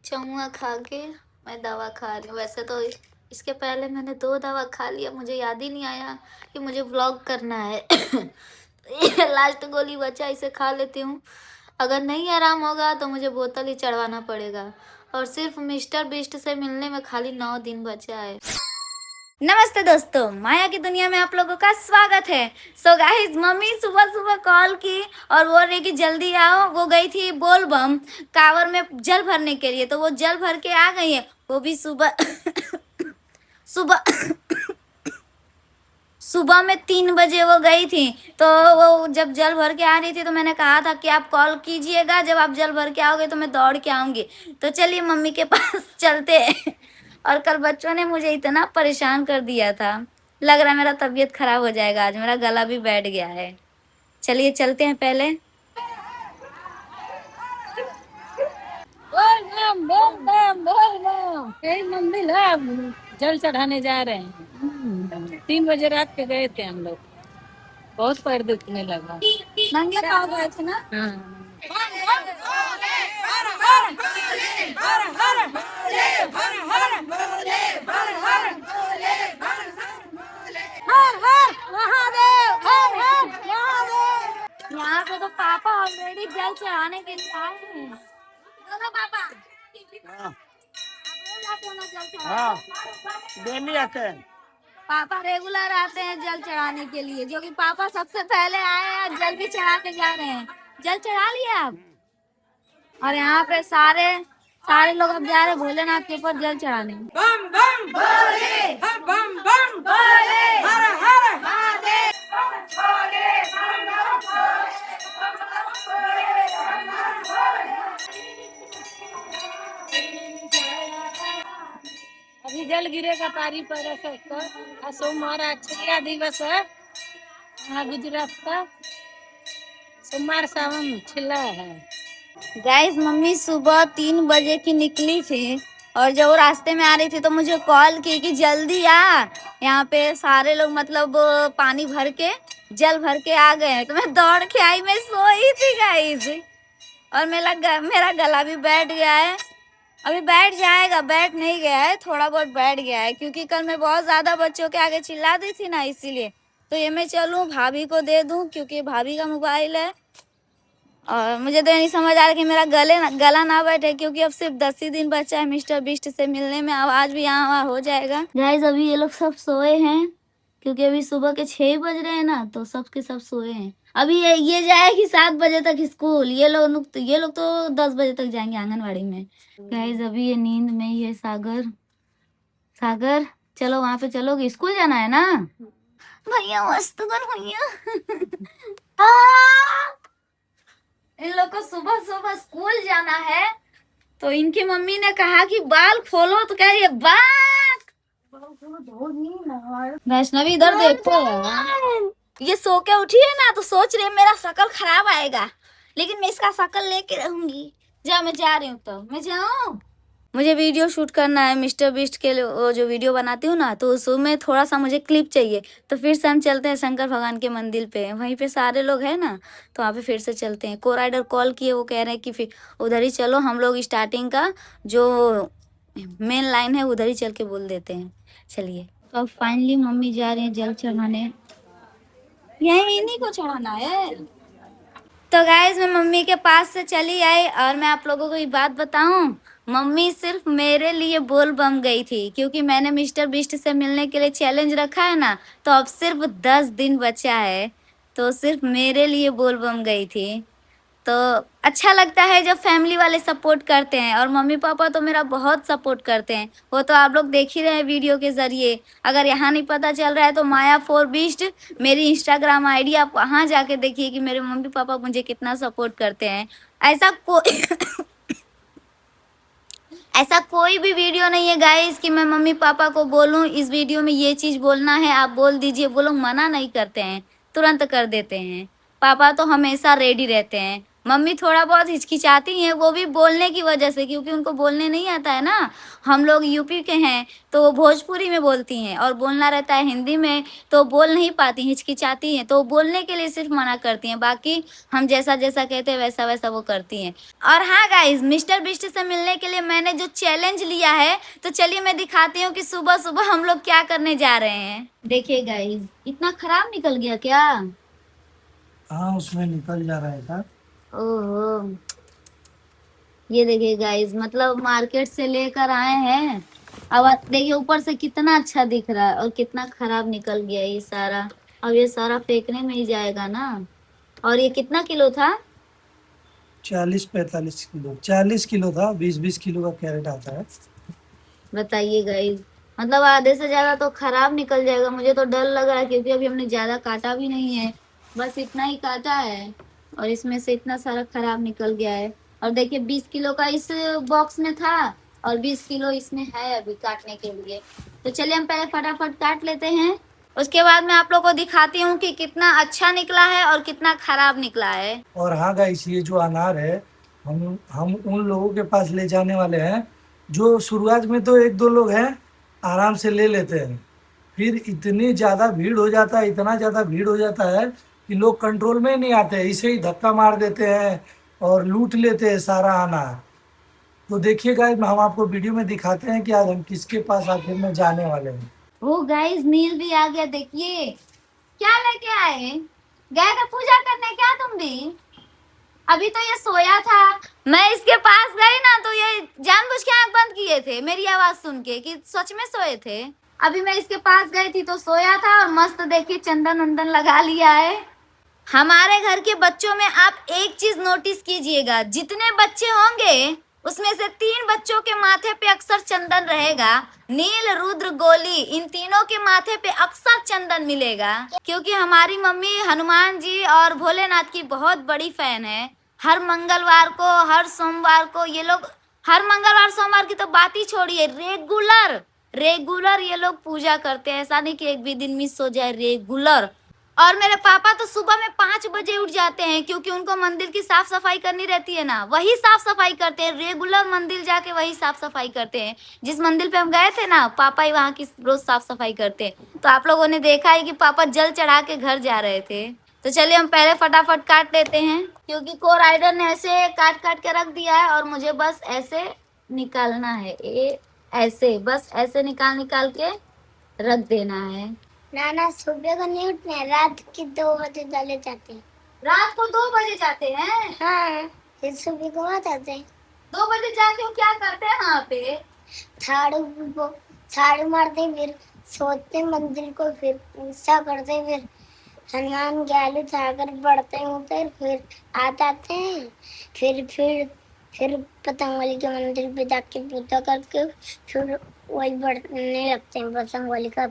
चौवा खा के मैं दवा खा रही हूँ। वैसे तो इसके पहले मैंने 2 दवा खा लिया, मुझे याद ही नहीं आया कि मुझे व्लॉग करना है। ये लास्ट गोली बचा, इसे खा लेती हूँ। अगर नहीं आराम होगा तो मुझे बोतल ही चढ़वाना पड़ेगा। और सिर्फ मिस्टर बीस्ट से मिलने में खाली 9 दिन बचा है। नमस्ते दोस्तों, माया की दुनिया में आप लोगों का स्वागत है। सो गाइस, मम्मी सुबह सुबह कॉल की और बोल रही कि जल्दी आओ। वो गई थी बोलबम कांवर में जल भरने के लिए, तो वो जल भर के आ गई है। वो भी सुबह सुबह सुबह में 3 बजे वो गई थी। तो वो जब जल भर के आ रही थी तो मैंने कहा था कि आप कॉल कीजिएगा, जब आप जल भर के आओगे तो मैं दौड़ के आऊंगी। तो चलिए मम्मी के पास चलते हैं। और कल बच्चों ने मुझे इतना परेशान कर दिया था, लग रहा है मेरा तबीयत खराब हो जाएगा आज, मेरा गला भी बैठ गया है। चलिए चलते हैं पहले। मंदिर है, जल चढ़ाने जा रहे हैं। 3 बजे रात के गए थे हम लोग, बहुत पैर दुखने लगा। नंगे पाँव गए थे ना। यहाँ पे तो पापा ऑलरेडी जल चढ़ाने के लिए आए हैं। बोलो पापा। हाँ, डेली आते हैं। पापा रेगुलर आते हैं जल चढ़ाने के लिए, जो कि पापा सबसे पहले आए हैं और जल भी चढ़ा के जा रहे हैं। जल चढ़ा लिया आप? और यहाँ पे सारे लोग अब जा रहे हैं भोलेनाथ के ऊपर जल चढ़ाने। बम बम भोले, बम बम भोले, हर हर महादेव, बम भोले, बम बम भोले, बम बम भोले, बम बम भोले। अभी जल गिरेगा पारी पर आज सोमवार, अक्षया दिवस है यहाँ गुजरात का। सोमवार सावन छिला है। गाइस, मम्मी सुबह 3 बजे की निकली थी और जब वो रास्ते में आ रही थी तो मुझे कॉल की कि जल्दी आ, यहाँ पे सारे लोग मतलब पानी भर के जल भर के आ गए हैं। तो मैं दौड़ के आई, मैं सोई थी गाइस। और मेरा गला भी बैठ गया है। अभी बैठ जाएगा, बैठ नहीं गया है, थोड़ा बहुत बैठ गया है, क्योंकि कल मैं बहुत ज्यादा बच्चों के आगे चिल्ला दी थी ना, इसीलिए। तो ये मैं चलूं भाभी को दे दूं, क्योंकि भाभी का मोबाइल है। और मुझे तो नहीं समझ आ रहा कि मेरा गला ना बैठे, क्योंकि अब सिर्फ 10 ही दिन बचा है मिस्टर बीस्ट से मिलने में। आवाज भी यहाँ वहाँ हो जाएगा। गाइस, अभी ये लोग सब सोए हैं, क्योंकि अभी सुबह के 6 बज रहे हैं ना, तो सबके सब सोए हैं। अभी ये जाएगी 7 बजे तक स्कूल। ये लोग तो 10 बजे तक जाएंगे आंगनवाड़ी में। गाइस, अभी ये नींद में ही है। सागर चलो, वहां पे चलोगे? स्कूल जाना है ना भैया? मस्त कर भैया। इन लोग को सुबह सुबह स्कूल जाना है, तो इनकी मम्मी ने कहा कि बाल खोलो, तो कह रही है वैष्णवी इधर देखो यार। ये सो के उठी है ना, तो सोच रही है मेरा शक्ल खराब आएगा, लेकिन मैं इसका शक्ल लेके रहूंगी। मैं जा रही हूँ, तो मैं जाऊँ। मुझे वीडियो शूट करना है मिस्टर बीस्ट के लिए। वो जो वीडियो बनाती हूँ ना, तो उसमें थोड़ा सा मुझे क्लिप चाहिए। तो फिर से हम चलते हैं शंकर भगवान के मंदिर पे, वहीं पे सारे लोग हैं ना, तो वहाँ पे फिर से चलते हैं। को राइडर कॉल किए, वो कह रहे हैं कि फिर उधर ही चलो, हम लोग स्टार्टिंग का जो मेन लाइन है उधर ही चल के बोल देते हैं। चलिए, तो अब फाइनली मम्मी जा रही है जल चढ़ाने। यही इन्हीं को चढ़ाना है। तो गाइज, मैं मम्मी के पास से चली आई, और मैं आप लोगों को ये बात बताऊं, मम्मी सिर्फ मेरे लिए बोल बम गई थी, क्योंकि मैंने मिस्टर बीस्ट से मिलने के लिए चैलेंज रखा है ना। तो अब सिर्फ 10 दिन बचा है, तो सिर्फ मेरे लिए बोल बम गई थी। तो अच्छा लगता है जब फैमिली वाले सपोर्ट करते हैं, और मम्मी पापा तो मेरा बहुत सपोर्ट करते हैं। वो तो आप लोग देख ही रहे हैं वीडियो के जरिए। अगर यहाँ नहीं पता चल रहा है तो माया फोर बीस्ट मेरी इंस्टाग्राम आईडी, आप वहाँ जाके देखिए कि मेरे मम्मी पापा मुझे कितना सपोर्ट करते हैं। ऐसा कोई भी वीडियो नहीं है गाइस कि मैं मम्मी पापा को बोलूं इस वीडियो में ये चीज बोलना है, आप बोल दीजिए। वो लोग मना नहीं करते हैं, तुरंत कर देते हैं। पापा तो हमेशा रेडी रहते हैं। मम्मी थोड़ा बहुत हिचकिचाती हैं, वो भी बोलने की वजह से, क्योंकि उनको बोलने नहीं आता है ना। हम लोग यूपी के हैं तो वो भोजपुरी में बोलती हैं, और बोलना रहता है हिंदी में तो बोल नहीं पाती, हिचकिचाती हैं, तो बोलने के लिए सिर्फ मना करती हैं। बाकी हम जैसा जैसा कहते हैं वैसा वैसा वो करती हैं। और हाँ गाइज, मिस्टर बिस्ट से मिलने के लिए मैंने जो चैलेंज लिया है, तो चलिए मैं दिखाती हूँ कि सुबह सुबह हम लोग क्या करने जा रहे हैं। देखिए गाइज, इतना खराब निकल गया क्या? हाँ, उसमें निकल जा रहा है था। ओहो, ये देखिए गाइज, मतलब मार्केट से लेकर आए हैं। अब देखिए ऊपर से कितना अच्छा दिख रहा है और कितना खराब निकल गया ये सारा। अब ये सारा फेंकने में ही जाएगा ना। और ये कितना किलो था? 40-45 किलो, 40 किलो था। 20-20 किलो का कैरेट आता है। बताइए गाइज, मतलब आधे से ज्यादा तो खराब निकल जाएगा। मुझे तो डर लग रहा है, क्योंकि अभी हमने ज्यादा काटा भी नहीं है, बस इतना ही काटा है, और इसमें से इतना सारा खराब निकल गया है। और देखिए 20 किलो का इस बॉक्स में था और 20 किलो इसमें है अभी काटने के लिए। तो चलिए हम पहले फटाफट काट लेते हैं, उसके बाद मैं आप लोग को दिखाती हूँ कि कितना अच्छा निकला है और कितना खराब निकला है। और हाँ गाइस, ये जो अनार है हम उन लोगों के पास ले जाने वाले हैं जो शुरुआत में तो 1-2 लोग हैं, आराम से ले लेते हैं, फिर इतनी ज़्यादा भीड़ हो जाता है, इतना ज़्यादा भीड़ हो जाता है कि लोग कंट्रोल में नहीं आते, इसे ही धक्का मार देते हैं और लूट लेते हैं सारा अनार। तो देखिए गाइस, हम आपको वीडियो में दिखाते हैं कि आज हम किसके पास आखिर में जाने वाले हैं। ओ गाइस, नील भी आ गया। देखिए क्या लेके आए, गए थे पूजा करने क्या तुम भी? अभी तो ये सोया था, मैं इसके पास गई ना तो ये जानबूझ के आंख बंद किए थे मेरी आवाज सुन के कि सच में सोए थे। अभी मैं इसके पास गई थी तो सोया था, और मस्त देखिए चंदन वंदन लगा लिया है। हमारे घर के बच्चों में आप एक चीज नोटिस कीजिएगा, जितने बच्चे होंगे उसमें से 3 बच्चों के माथे पे अक्सर चंदन रहेगा। नील, रुद्र, गोली, इन तीनों के माथे पे अक्सर चंदन मिलेगा, क्योंकि हमारी मम्मी हनुमान जी और भोलेनाथ की बहुत बड़ी फैन है। हर मंगलवार को, हर सोमवार को ये लोग, हर मंगलवार सोमवार की तो बात ही छोड़िए, रेगुलर रेगुलर ये लोग पूजा करते हैं। ऐसा नहीं कि एक भी दिन मिस हो जाए, रेगुलर। और मेरे पापा तो सुबह में 5 बजे उठ जाते हैं, क्योंकि उनको मंदिर की साफ सफाई करनी रहती है ना, वही साफ सफाई करते हैं। रेगुलर मंदिर जाके वही साफ सफाई करते हैं। जिस मंदिर पे हम गए थे ना, पापा ही वहाँ की रोज साफ सफाई करते हैं। तो आप लोगों ने देखा है कि पापा जल चढ़ा के घर जा रहे थे। तो चलिए हम पहले फटाफट काट लेते हैं, क्योंकि को राइडर ने ऐसे काट काट के रख दिया है और मुझे बस ऐसे निकालना है। ये ऐसे बस ऐसे निकाल निकाल के रख देना है। नाना सुबह को नहीं उठते हैं, रात के 2 बजे चले जाते हैं। रात को 2 बजे जाते हैं? हाँ, फिर सुबह को आ जाते हैं। 2 बजे जाके वो क्या करते हैं वहाँ पे? झाड़ू मारते हैं, फिर सोते हैं मंदिर को, फिर पूजा करते हैं, फिर हनुमान ज्ञालू उठाकर बढ़ते हैं ऊपर, फिर आ जाते हैं। फिर पतंगवाली के मंदिर पे जाके पूजा करके फिर वही बढ़ने लगते हैं पतंगवाली का।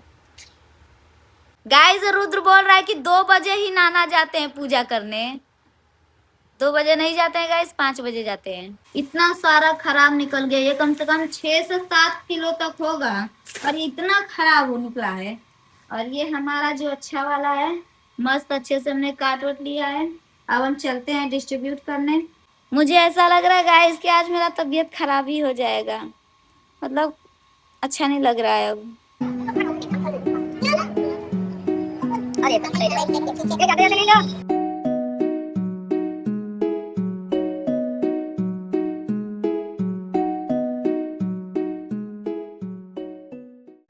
गाइस, रुद्र बोल रहा है कि 2 बजे ही नाना जाते हैं पूजा करने। 2 बजे नहीं जाते हैं गाइस, 5 बजे जाते हैं। इतना सारा खराब निकल गया, ये कम से कम 6 से 7 किलो तक होगा, और ये इतना खराब हो निकला है। और ये हमारा जो अच्छा वाला है, मस्त अच्छे से हमने काट वट लिया है। अब हम चलते हैं डिस्ट्रीब्यूट करने। मुझे ऐसा लग रहा है गाइस कि आज मेरा तबीयत खराब ही हो जाएगा, मतलब अच्छा नहीं लग रहा है अब।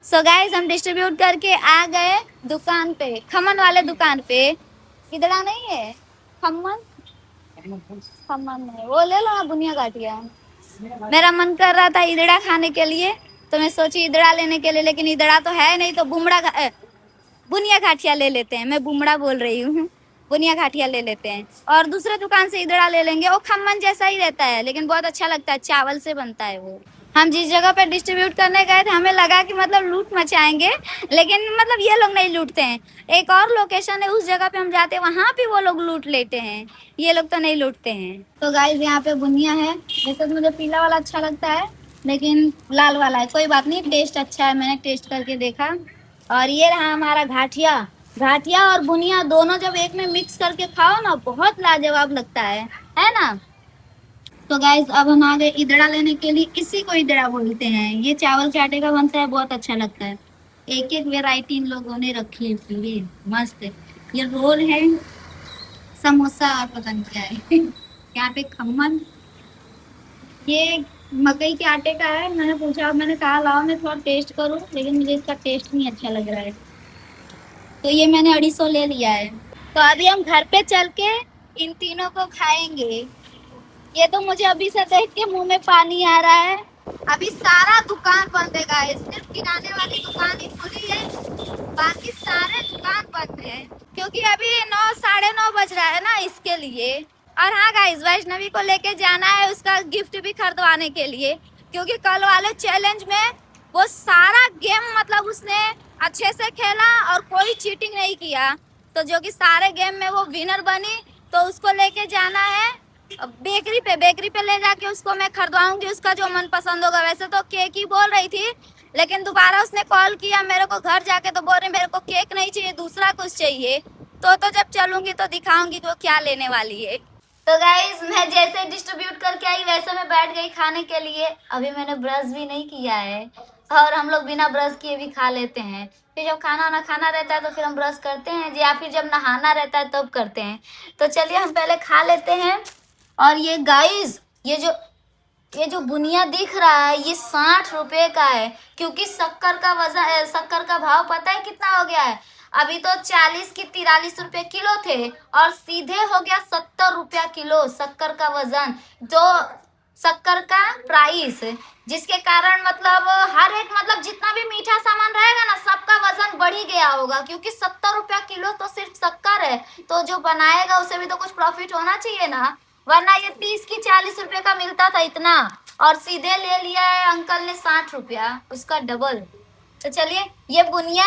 सो गाइस, हम डिस्ट्रीब्यूट करके आ गए दुकान पे, खमन वाले दुकान पे। इधरा नहीं है खमन, खमन नहीं, वो ले लो ना बुनिया गाठिया। मेरा मन कर रहा था इदड़ा खाने के लिए, तो मैं सोची इदड़ा लेने के लिए, लेकिन इदड़ा तो है नहीं, तो बुनिया घाटिया ले लेते हैं। मैं बुमड़ा बोल रही हूँ, बुनिया घाटिया ले लेते हैं, और दूसरे दुकान से इदड़ा ले लेंगे। वो खम्मन जैसा ही रहता है, लेकिन बहुत अच्छा लगता है, चावल से बनता है वो। हम जिस जगह पे डिस्ट्रीब्यूट करने गए थे, हमें लगा कि मतलब लूट मचाएंगे, लेकिन मतलब ये लोग नहीं लूटते हैं। एक और लोकेशन है, उस जगह पे हम जाते हैं, वहाँ पे वो लोग लूट लेते हैं, ये लोग तो नहीं लूटते हैं। तो गाइस, यहाँ पे बुनिया है। वैसे तो मुझे पीला वाला अच्छा लगता है, लेकिन लाल वाला है, कोई बात नहीं, टेस्ट अच्छा है, मैंने टेस्ट करके देखा। और ये रहा हमारा घाटिया। घाटिया और बुनिया दोनों जब एक में मिक्स करके खाओ ना, बहुत लाजवाब लगता है। है ना। तो गाइज अब हम आ गए इदड़ा लेने के लिए। इसी को इदड़ा बोलते हैं। ये चावल के आटे का बनता है, बहुत अच्छा लगता है। एक एक वेराइटी इन लोगों ने रखी है पूरी मस्त। ये रोल है, समोसा और पता नहीं क्या है यहाँ पे खम्मन। ये मकई के आटे का है। मैंने पूछा, मैंने कहा लाओ मैं थोड़ा टेस्ट करूं, लेकिन मुझे इसका टेस्ट नहीं अच्छा लग रहा है, तो ये मैंने 250 ले लिया है। तो अभी हम घर पे चल के इन तीनों को खाएंगे। ये तो मुझे अभी से देख के मुंह में पानी आ रहा है। अभी सारा दुकान बंद है गाइस, सिर्फ किराने वाली दुकान ही खुली है, बाकी सारे दुकान बंद है, क्योंकि अभी 9 9:30 बज रहा है ना, इसके लिए। और हाँ गाइस, वैष्णवी को लेके जाना है उसका गिफ्ट भी खरीदवाने के लिए, क्योंकि कल वाले चैलेंज में वो सारा गेम मतलब उसने अच्छे से खेला और कोई चीटिंग नहीं किया, तो जो कि सारे गेम में वो विनर बनी। तो उसको लेके जाना है बेकरी पे ले जाके उसको मैं खरीदवाऊंगी उसका जो मन पसंद होगा। वैसे तो केक ही बोल रही थी, लेकिन दोबारा उसने कॉल किया मेरे को घर जाके, तो बोल रही मेरे को केक नहीं चाहिए, दूसरा कुछ चाहिए। तो जब चलूंगी तो दिखाऊंगी कि वो क्या लेने वाली है। तो गाइज मैं जैसे डिस्ट्रीब्यूट करके आई वैसे मैं बैठ गई खाने के लिए। अभी मैंने ब्रश भी नहीं किया है, और हम लोग बिना ब्रश किए भी खा लेते हैं। फिर जब खाना ना खाना रहता है तो फिर हम ब्रश करते हैं, या फिर जब नहाना रहता है तब करते हैं। तो चलिए हम पहले खा लेते हैं। और ये गाइज ये जो बुनिया दिख रहा है ये 60 रुपए का है, क्योंकि शक्कर का भाव पता है कितना हो गया है। अभी तो 40 की 43 रुपए किलो थे, और सीधे हो गया 70 रुपया किलो शक्कर का वजन, जो शक्कर का प्राइस, जिसके कारण मतलब हर एक मतलब जितना भी मीठा सामान रहेगा ना सबका वजन बढ़ ही गया होगा, क्योंकि 70 रुपया किलो तो सिर्फ शक्कर है, तो जो बनाएगा उसे भी तो कुछ प्रॉफिट होना चाहिए ना, वरना ये 30 की 40 रुपए का मिलता था इतना, और सीधे ले लिया है अंकल ने 60 रुपया, उसका डबल। तो चलिए ये बुनिया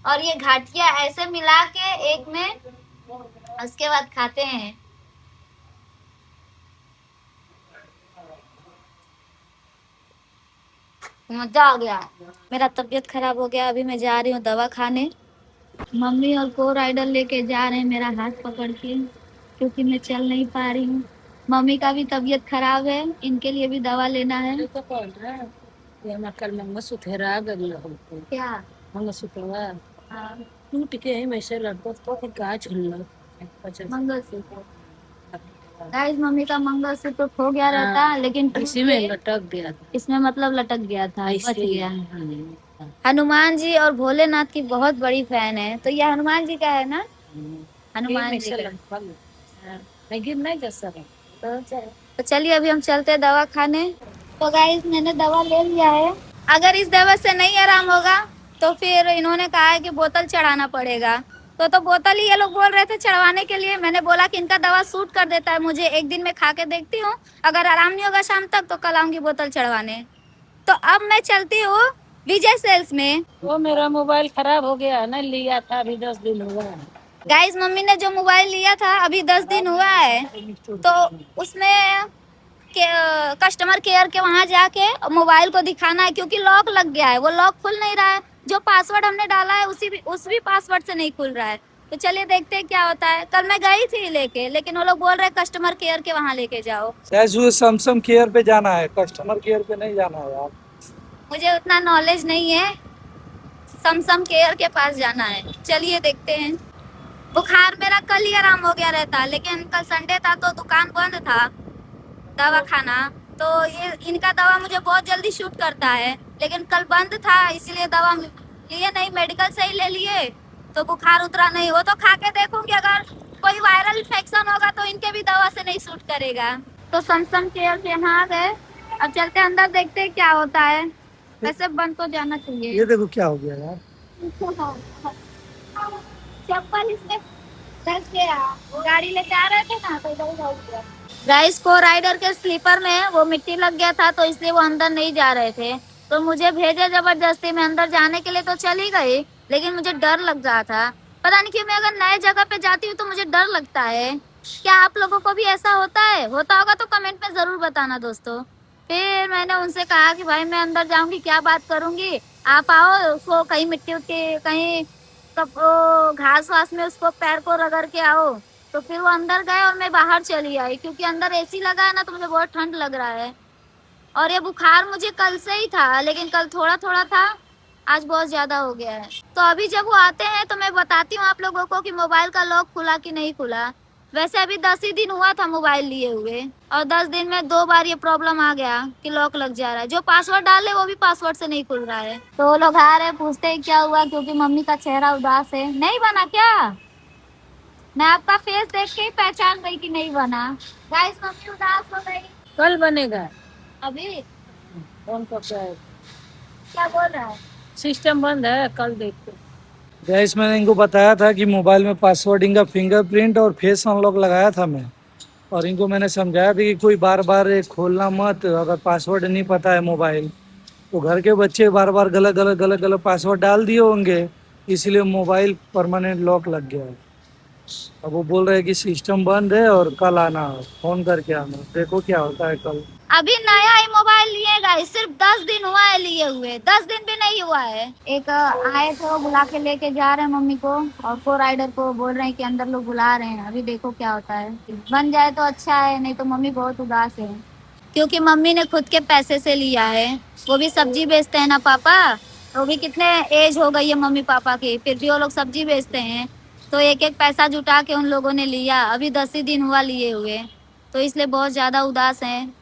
और ये घाटिया ऐसे मिला के एक में, उसके बाद खाते हैं। मजा आ गया। मेरा तबीयत खराब हो गया, अभी मैं जा रही हूँ दवा खाने। मम्मी और को राइडर लेके जा रहे हैं मेरा हाथ पकड़ के, क्योंकि मैं चल नहीं पा रही हूँ। मम्मी का भी तबीयत खराब है, इनके लिए भी दवा लेना है। तो कौन रहा ये मकर मंगलसूत्र आ गल हमको क्या मंगलसूत्र हाँ, टूट के ही मैसे लड़को तो फिर का झुल्ला मंगलसूत्र। गाइस मम्मी का मंगलसूत्र खो गया रहता, लेकिन इसी में लटक गया था, इसमें मतलब लटक गया था, बच ऐसे ही। गया। हनुमान जी और भोलेनाथ की बहुत बड़ी फैन है, तो ये हनुमान जी का है ना, हनुमान जी का। मैं गिर नहीं जा सकता। तो चलिए अभी हम चलते हैं दवा खाने। तो गाइस मैंने दवा ले लिया है। अगर इस दवा से नहीं आराम होगा तो फिर इन्होंने कहा है कि बोतल चढ़ाना पड़ेगा, तो बोतल ही ये लोग बोल रहे थे चढ़वाने के लिए। मैंने बोला कि इनका दवा सूट कर देता है मुझे, एक दिन में खा के देखती हूँ, अगर आराम नहीं होगा शाम तक तो कल आऊंगी बोतल चढ़वाने। तो अब मैं चलती हूँ विजय सेल्स में। वो मेरा मोबाइल खराब हो गया ना, लिया था अभी 10 दिन हुआ। गाइस मम्मी ने जो मोबाइल लिया था अभी 10 दिन हुआ है, तो उसमें कस्टमर केयर के वहां जाके मोबाइल को दिखाना है, क्योंकि लॉक लग गया है, वो लॉक खुल नहीं रहा है। जो पासवर्ड हमने डाला है उस भी पासवर्ड से नहीं खुल रहा है। तो चलिए देखते हैं क्या होता है। कल मैं गई थी लेके, लेकिन वो लोग बोल रहे हैं कस्टमर केयर के वहाँ लेके जाओ। शायद सैमसंग केयर पे जाना है, कस्टमर केयर पे नहीं जाना है यार। मुझे उतना नॉलेज नहीं है, सैमसंग केयर के पास जाना है। चलिए देखते हैं। बुखार मेरा कल ही आराम हो गया रहता, लेकिन कल संडे था तो दुकान बंद था, दवा खाना, तो ये इनका दवा मुझे बहुत जल्दी शूट करता है, लेकिन कल बंद था इसलिए दवा लिए नहीं, मेडिकल से ही ले लिए, तो बुखार उतरा नहीं। वो तो खा के देखूंगी, अगर कोई वायरल इन्फेक्शन होगा तो इनके भी दवा से नहीं शूट करेगा। तो सैमसंग केयर से यहाँ आ गए, अब चलते अंदर देखते हैं क्या होता है। वैसे बंद तो जाना चाहिए। ये देखो क्या हो गया यार, चप्पल इसमें फंस गया, गाड़ी लेके आ रहे थे ना तो इधर उधर गया। गाइस को राइडर के स्लीपर में वो मिट्टी लग गया था, तो इसलिए वो अंदर नहीं जा रहे थे, तो मुझे भेजे जबरदस्ती। मैं अंदर जाने के लिए तो चली गई, लेकिन मुझे डर लग रहा था। पता नहीं क्यों, मैं अगर नए जगह पे जाती हूँ तो मुझे डर लगता है। क्या आप लोगों को भी ऐसा होता है? होता होगा तो कमेंट में जरूर बताना दोस्तों। फिर मैंने उनसे कहा कि भाई मैं अंदर जाऊंगी, क्या बात करूंगी, आप आओ, उसको कहीं मिट्टी उट्टी कहीं घास वास में उसको पैर को रगड़ के आओ, तो फिर वो अंदर गए और मैं बाहर चली आई, क्योंकि अंदर एसी लगा है ना, तो मुझे बहुत ठंड लग रहा है। और ये बुखार मुझे कल से ही था, लेकिन कल थोड़ा थोड़ा था, आज बहुत ज्यादा हो गया है। तो अभी जब वो आते हैं तो मैं बताती हूँ आप लोगों को कि मोबाइल का लॉक खुला कि नहीं खुला। वैसे अभी 10 ही दिन हुआ था मोबाइल लिए हुए, और 10 दिन में 2 बार ये प्रॉब्लम आ गया कि लॉक लग जा रहा है। जो पासवर्ड डाले वो भी पासवर्ड से नहीं खुल रहा है। तो वो लोग आ रहे हैं, पूछते हैं क्या हुआ, क्योंकि मम्मी का चेहरा उदास है। नहीं बना क्या? मैं आपका फेस देख के ही पहचान गई कि नहीं बना। गाइस, मम्मी उदास हो गई। कल बनेगा। अभी फोन को क्या बोल रहा है? सिस्टम बंद है, कल देखते। गैस मैंने इनको बताया था कि मोबाइल में पासवर्ड, इनका फिंगरप्रिंट और फेस अनलॉक लगाया था मैं, और इनको मैंने समझाया था कि कोई बार बार खोलना मत, अगर पासवर्ड नहीं पता है मोबाइल। तो घर के बच्चे बार बार गलत पासवर्ड डाल दिए होंगे, इसलिए मोबाइल परमानेंट लॉक लग गया है। अब वो बोल रहे हैं कि सिस्टम बंद है और कल आना, फोन करके आना, देखो क्या होता है कल। अभी नया ही मोबाइल लिए गाइस, सिर्फ 10 दिन हुआ है लिए हुए, 10 दिन भी नहीं हुआ है। एक आए थे, वो बुला के लेके जा रहे हैं मम्मी को, और को राइडर को बोल रहे हैं कि अंदर लोग बुला रहे हैं। अभी देखो क्या होता है, बन जाए तो अच्छा है, नहीं तो मम्मी बहुत उदास है, क्योंकि मम्मी ने खुद के पैसे से लिया है। वो भी सब्जी बेचते हैं ना पापा, वो भी कितने एज हो गई है मम्मी पापा की, फिर भी वो लोग सब्जी बेचते हैं। तो एक एक पैसा जुटा के उन लोगों ने लिया, अभी 10 ही दिन हुआ लिए हुए, तो इसलिए बहुत ज्यादा उदास हैं।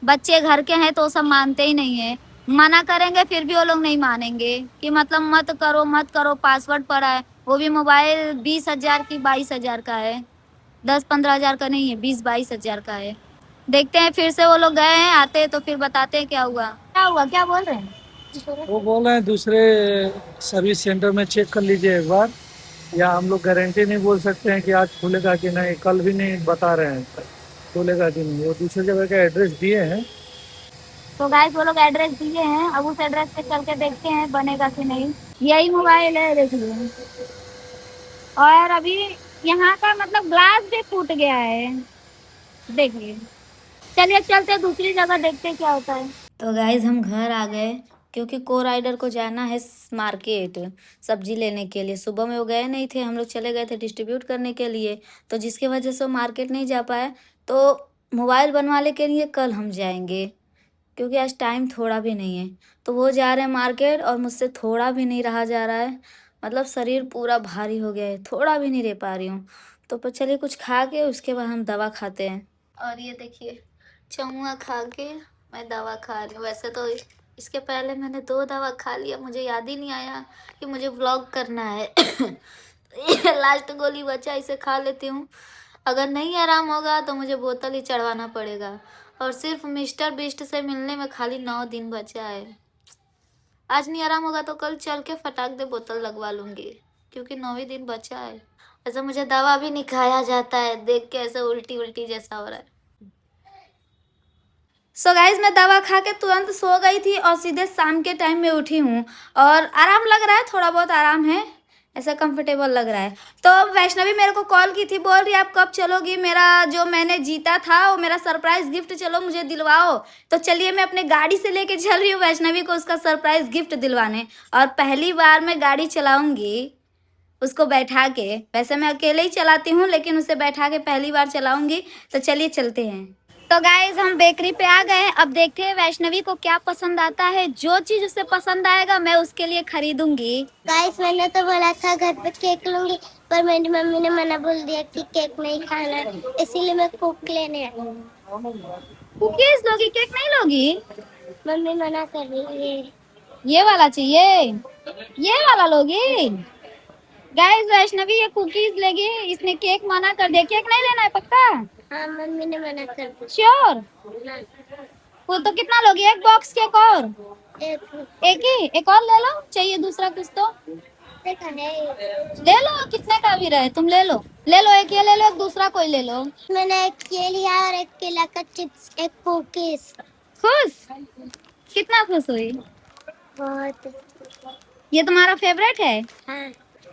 बच्चे घर के हैं तो सब मानते ही नहीं है, मना करेंगे फिर भी वो लोग नहीं मानेंगे कि मतलब मत करो मत करो, पासवर्ड पड़ा है। वो भी मोबाइल 20,000 की 22,000 का है, 10-15 हज़ार का नहीं है, 20-22 हज़ार का है। देखते हैं, फिर से वो लोग गए हैं, आते हैं तो फिर बताते हैं क्या हुआ। क्या हुआ, क्या बोल रहे हैं? वो बोल रहे हैं दूसरे सर्विस सेंटर में चेक कर लीजिए एक बार, या हम लोग गारंटी नहीं बोल सकते हैं कि आज खुलेगा कि नहीं, कल भी नहीं बता रहे हैं खुलेगा कि नहीं। वो दूसरी जगह का एड्रेस दिए हैं। तो गाइस, वो लोग एड्रेस दिए हैं, अब उस एड्रेस पे चल के देखते हैं बनेगा कि नहीं। यही मोबाइल है, देखिए। और अभी यहाँ का मतलब ग्लास भी फूट गया है, देखिए। चलिए चलते दूसरी जगह, देखते क्या होता है। तो गाइस, हम घर आ गए, क्योंकि को राइडर को जाना है मार्केट सब्जी लेने के लिए। सुबह में वो गए नहीं थे, हम लोग चले गए थे डिस्ट्रीब्यूट करने के लिए, तो जिसकी वजह से वो मार्केट नहीं जा पाए। तो मोबाइल बनवाने के लिए कल हम जाएंगे, क्योंकि आज टाइम थोड़ा भी नहीं है। तो वो जा रहे हैं मार्केट, और मुझसे थोड़ा भी नहीं रहा जा रहा है, मतलब शरीर पूरा भारी हो गया है, थोड़ा भी नहीं रह पा रही हूँ। तो पर चलिए कुछ खा के उसके बाद हम दवा खाते हैं। और ये देखिए, चौआ खा के मैं दवा खा रही हूँ। वैसे तो इसके पहले मैंने 2 दवा खा लिया, मुझे याद ही नहीं आया कि मुझे व्लॉग करना है। ये लास्ट गोली बचा, इसे खा लेती हूँ। अगर नहीं आराम होगा तो मुझे बोतल ही चढ़वाना पड़ेगा, और सिर्फ मिस्टर बिस्ट से मिलने में खाली 9 दिन बचा है। आज नहीं आराम होगा तो कल चल के फटाक दे बोतल लगवा लूँगी, क्योंकि 9 ही दिन बचा है। ऐसा मुझे दवा भी नहीं खाया जाता है, देख के ऐसे उल्टी उल्टी जैसा हो रहा है। सो गाइज, मैं दवा खा के तुरंत सो गई थी, और सीधे शाम के टाइम में उठी हूँ, और आराम लग रहा है, थोड़ा बहुत आराम है, ऐसा कंफर्टेबल लग रहा है। तो वैष्णवी मेरे को कॉल की थी, बोल रही आप कब चलोगी, मेरा जो मैंने जीता था वो मेरा सरप्राइज गिफ्ट चलो मुझे दिलवाओ। तो चलिए, मैं अपने गाड़ी से लेके चल रही हूँ वैष्णवी को उसका सरप्राइज गिफ्ट दिलवाने, और पहली बार मैं गाड़ी चलाऊंगी उसको बैठा के। वैसे मैं अकेले ही चलाती हूँ, लेकिन उसे बैठा के पहली बार चलाऊंगी। तो चलिए चलते हैं। तो गाइज, हम बेकरी पे आ गए हैं, अब देखते हैं वैष्णवी को क्या पसंद आता है। जो चीज उसे पसंद आएगा मैं उसके लिए खरीदूंगी। गाइस, मैंने तो बोला था घर पे केक लूंगी, पर मेरी मम्मी ने मना बोल दिया कि केक नहीं खाना, इसीलिए मैं कुक लेने आई। कुकीज लोगी, केक नहीं लोगी? मम्मी मना कर रही है। ये वाला चाहिए, ये वाला लोगी? गाइस, वैष्णवी ये कुकीज लेगी, इसने केक मना कर दिया। केक नहीं लेना है पक्का? हाँ, मम्मी ने मना कर दिया। श्योर? वो तो कितना लोगी, एक बॉक्स केक? और एक ही, एक और ले लो, चाहिए दूसरा कुछ तो ले लो, कितने का भी रहे तुम ले लो। ले लो, एक ये ले लो, एक दूसरा कोई ले लो। मैंने एक ये लिया और एक केला का चिप्स, एक कुकीज। खुश? कितना खुश हुई? बहुत। ये तुम्हारा फेवरेट है? हाँ।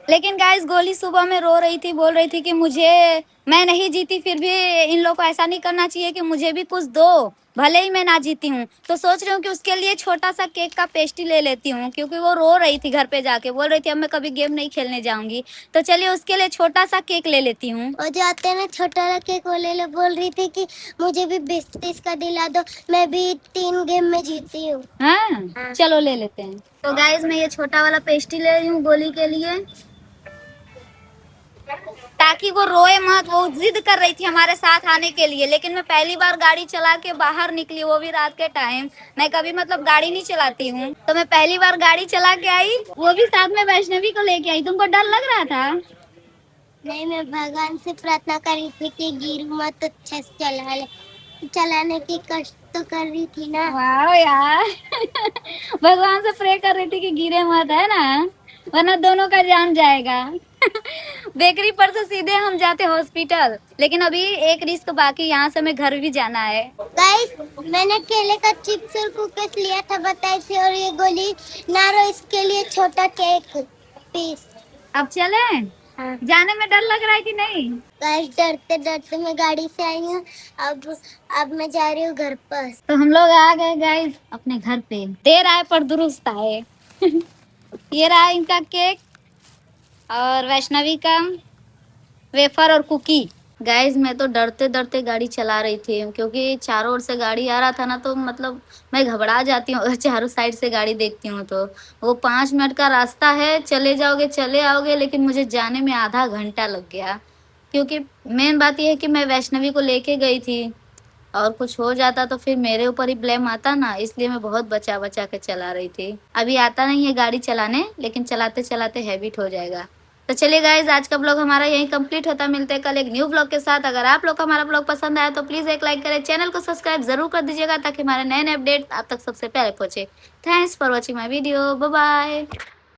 लेकिन गाइस, गोली सुबह में रो रही थी, बोल रही थी कि मुझे मैं नहीं जीती फिर भी इन लोगों को ऐसा नहीं करना चाहिए कि मुझे भी कुछ दो, भले ही मैं ना जीती हूँ। तो सोच रही हूँ कि उसके लिए छोटा सा केक का पेस्ट्री ले लेती हूँ, क्योंकि वो रो रही थी घर पे जाके, बोल रही थी अब मैं कभी गेम नहीं खेलने जाऊंगी। तो चलिए उसके लिए छोटा सा केक ले लेती हूँ। और जो आते हैं ना छोटा वाला केक वो ले लो, बोल रही थी कि मुझे भी 20-30 का दिला दो, मैं भी 3 गेम में जीती हूँ। हाँ चलो ले लेते हैं। तो गाइज मैं ये छोटा वाला पेस्ट्री ले रही हूँ गोली के लिए, ताकि वो रोए मत। वो जिद कर रही थी हमारे साथ आने के लिए, लेकिन मैं पहली बार गाड़ी चला के बाहर निकली, वो भी रात के टाइम। मैं कभी मतलब गाड़ी नहीं चलाती हूँ, तो मैं पहली बार गाड़ी चला के आई, वो भी साथ में वैष्णवी को लेके आई। तुमको डर लग रहा था? नहीं, मैं भगवान से प्रार्थना कर रही थी कि गिर मत, अच्छे से चला ले, चलाने की कष्ट तो कर रही थी ना। वाह यार भगवान से प्रे कर रही थी कि गिरे मत, है ना, वरना दोनों का जान जाएगा बेकरी पर से सीधे हम जाते हॉस्पिटल, लेकिन अभी एक रिस्क बाकी, यहाँ से हमें घर भी जाना है। गाइस, मैंने केले का चिप्स और कुकीज लिया था बताई थी, और ये गोली नारो, इसके लिए छोटा केक पीस। अब चले? हाँ। जाने में डर लग रहा है कि नहीं? गाइस, डरते डरते मैं गाड़ी से आई हूँ, अब मैं जा रही हूँ घर पर। तो हम लोग आ गए गाइस अपने घर पे, देर आए पर दुरुस्त आए ये रहा इनका केक और वैष्णवी का वेफर और कुकी। गाइज मैं तो डरते डरते गाड़ी चला रही थी, क्योंकि चारों ओर से गाड़ी आ रहा था ना, तो मतलब मैं घबरा जाती हूँ अगर चारों साइड से गाड़ी देखती हूँ तो। वो 5 मिनट का रास्ता है, चले जाओगे चले आओगे, लेकिन मुझे जाने में आधा घंटा लग गया, क्योंकि मेन बात यह है कि मैं वैष्णवी को लेके गई थी, और कुछ हो जाता तो फिर मेरे ऊपर ही ब्लेम आता ना, इसलिए मैं बहुत बचा बचा के चला रही थी। अभी आता नहीं है गाड़ी चलाने, लेकिन चलाते चलाते हैबिट हो जाएगा। तो चलिए गाइज, आज का ब्लॉग हमारा यहीं कंप्लीट होता है। मिलते हैं कल एक न्यू ब्लॉग के साथ। अगर आप लोग को हमारा ब्लॉग पसंद आया तो प्लीज एक लाइक करें, चैनल को सब्सक्राइब जरूर कर दीजिएगा, ताकि हमारे नए नए अपडेट आप तक सबसे पहले पहुंचे। Thanks for watching my video, bye bye.